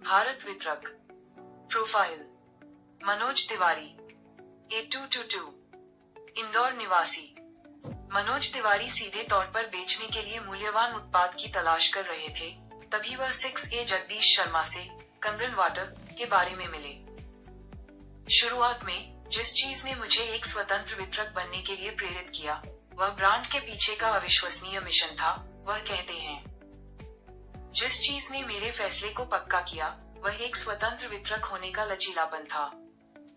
भारत वितरक। प्रोफाइल: मनोज तिवारी, 8222, इंदौर निवासी। मनोज तिवारी सीधे तौर पर बेचने के लिए मूल्यवान उत्पाद की तलाश कर रहे थे, तभी वह 6A जगदीश शर्मा से कंगन वाटर के बारे में मिले। शुरुआत में जिस चीज ने मुझे एक स्वतंत्र वितरक बनने के लिए प्रेरित किया, वह ब्रांड के पीछे का अविश्वसनीय मिशन था। वह कहते हैं, जिस चीज ने मेरे फैसले को पक्का किया, वह एक स्वतंत्र वितरक होने का लचीलापन था।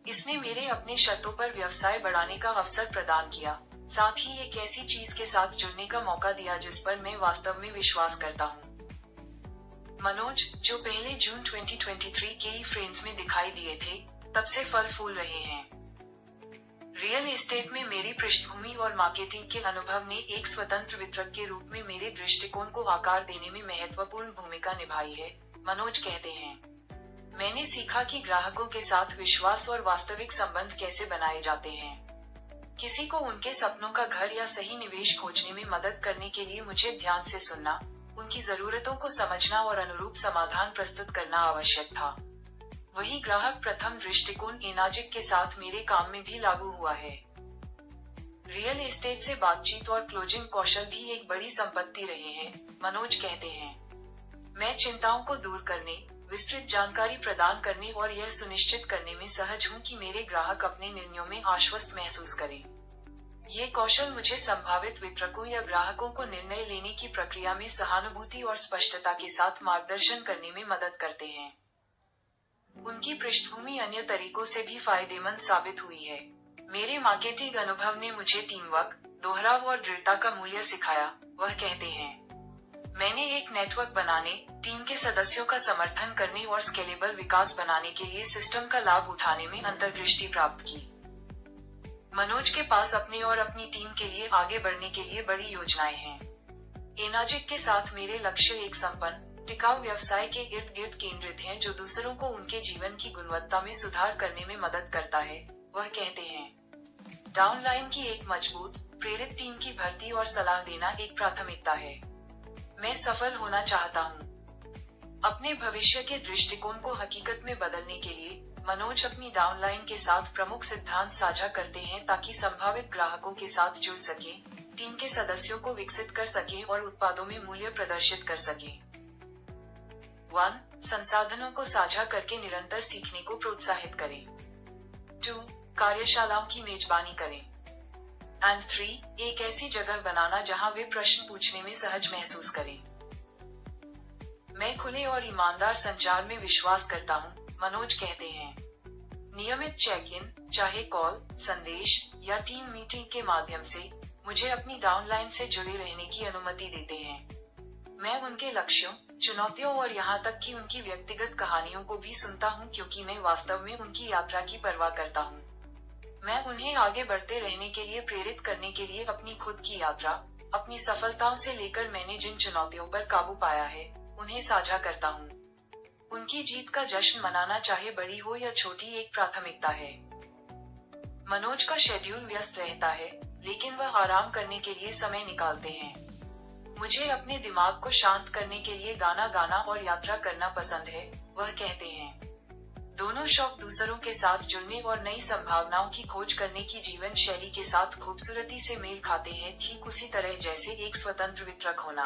इसने मेरे अपने शर्तों पर व्यवसाय बढ़ाने का अवसर प्रदान किया, साथ ही एक ऐसी चीज के साथ जुड़ने का मौका दिया जिस पर मैं वास्तव में विश्वास करता हूँ। मनोज, जो पहले जून 2023 के ई फ्रेंड्स में दिखाई दिए थे, तब से फल फूल रहे हैं। रियल एस्टेट में मेरी पृष्ठभूमि और मार्केटिंग के अनुभव ने एक स्वतंत्र वितरक के रूप में मेरे दृष्टिकोण को आकार देने में महत्वपूर्ण भूमिका निभाई है। मनोज कहते हैं, मैंने सीखा कि ग्राहकों के साथ विश्वास और वास्तविक संबंध कैसे बनाए जाते हैं। किसी को उनके सपनों का घर या सही निवेश खोजने में मदद करने के लिए मुझे ध्यान से सुनना, उनकी जरूरतों को समझना और अनुरूप समाधान प्रस्तुत करना आवश्यक था। वही ग्राहक प्रथम दृष्टिकोण एनाजिक के साथ मेरे काम में भी लागू हुआ है। रियल एस्टेट से बातचीत और क्लोजिंग कौशल भी एक बड़ी संपत्ति रहे हैं। मनोज कहते हैं, मैं चिंताओं को दूर करने, विस्तृत जानकारी प्रदान करने और यह सुनिश्चित करने में सहज हूं कि मेरे ग्राहक अपने निर्णयों में आश्वस्त महसूस करें। ये कौशल मुझे संभावित वितरकों या ग्राहकों को निर्णय लेने की प्रक्रिया में सहानुभूति और स्पष्टता के साथ मार्गदर्शन करने में मदद करते हैं। उनकी पृष्ठभूमि अन्य तरीकों से भी फायदेमंद साबित हुई है। मेरे मार्केटिंग अनुभव ने मुझे टीम वर्क, दोहराव और दृढ़ता का मूल्य सिखाया। वह कहते हैं, मैंने एक नेटवर्क बनाने, टीम के सदस्यों का समर्थन करने और स्केलेबल विकास बनाने के लिए सिस्टम का लाभ उठाने में अंतर्दृष्टि प्राप्त की। मनोज के पास अपने और अपनी टीम के लिए आगे बढ़ने के लिए बड़ी योजनाएं हैं। एनाजिक के साथ मेरे लक्ष्य एक संपन्न, टिकाऊ व्यवसाय के इर्द गिर्द केंद्रित हैं जो दूसरों को उनके जीवन की गुणवत्ता में सुधार करने में मदद करता है। वह कहते हैं, डाउनलाइन की एक मजबूत, प्रेरित टीम की भर्ती और सलाह देना एक प्राथमिकता है। मैं सफल होना चाहता हूँ। अपने भविष्य के दृष्टिकोण को हकीकत में बदलने के लिए मनोज अपनी डाउनलाइन के साथ प्रमुख सिद्धांत साझा करते हैं ताकि संभावित ग्राहकों के साथ जुड़ सके, टीम के सदस्यों को विकसित कर सके और उत्पादों में मूल्य प्रदर्शित कर सके। 1. संसाधनों को साझा करके निरंतर सीखने को प्रोत्साहित करें। 2. कार्यशालाओं की मेजबानी करें। एंड 3. एक ऐसी जगह बनाना जहां वे प्रश्न पूछने में सहज महसूस करें। मैं खुले और ईमानदार संचार में विश्वास करता हूं, मनोज कहते हैं। नियमित चेक इन, चाहे कॉल, संदेश या टीम मीटिंग के माध्यम से, मुझे अपनी डाउनलाइन से जुड़े रहने की अनुमति देते हैं। मैं उनके लक्ष्यों, चुनौतियों और यहाँ तक कि उनकी व्यक्तिगत कहानियों को भी सुनता हूँ क्योंकि मैं वास्तव में उनकी यात्रा की परवाह करता हूँ। मैं उन्हें आगे बढ़ते रहने के लिए प्रेरित करने के लिए अपनी खुद की यात्रा, अपनी सफलताओं से लेकर मैंने जिन चुनौतियों पर काबू पाया है, उन्हें साझा करता हूँ। उनकी जीत का जश्न मनाना चाहे बड़ी हो या छोटी एक प्राथमिकता है। मनोज का शेड्यूल व्यस्त रहता है, लेकिन वह आराम करने के लिए समय निकालते हैं। मुझे अपने दिमाग को शांत करने के लिए गाना गाना और यात्रा करना पसंद है। वह कहते हैं, दोनों शौक दूसरों के साथ जुड़ने और नई संभावनाओं की खोज करने की जीवन शैली के साथ खूबसूरती से मेल खाते हैं, ठीक उसी तरह जैसे एक स्वतंत्र वितरक होना।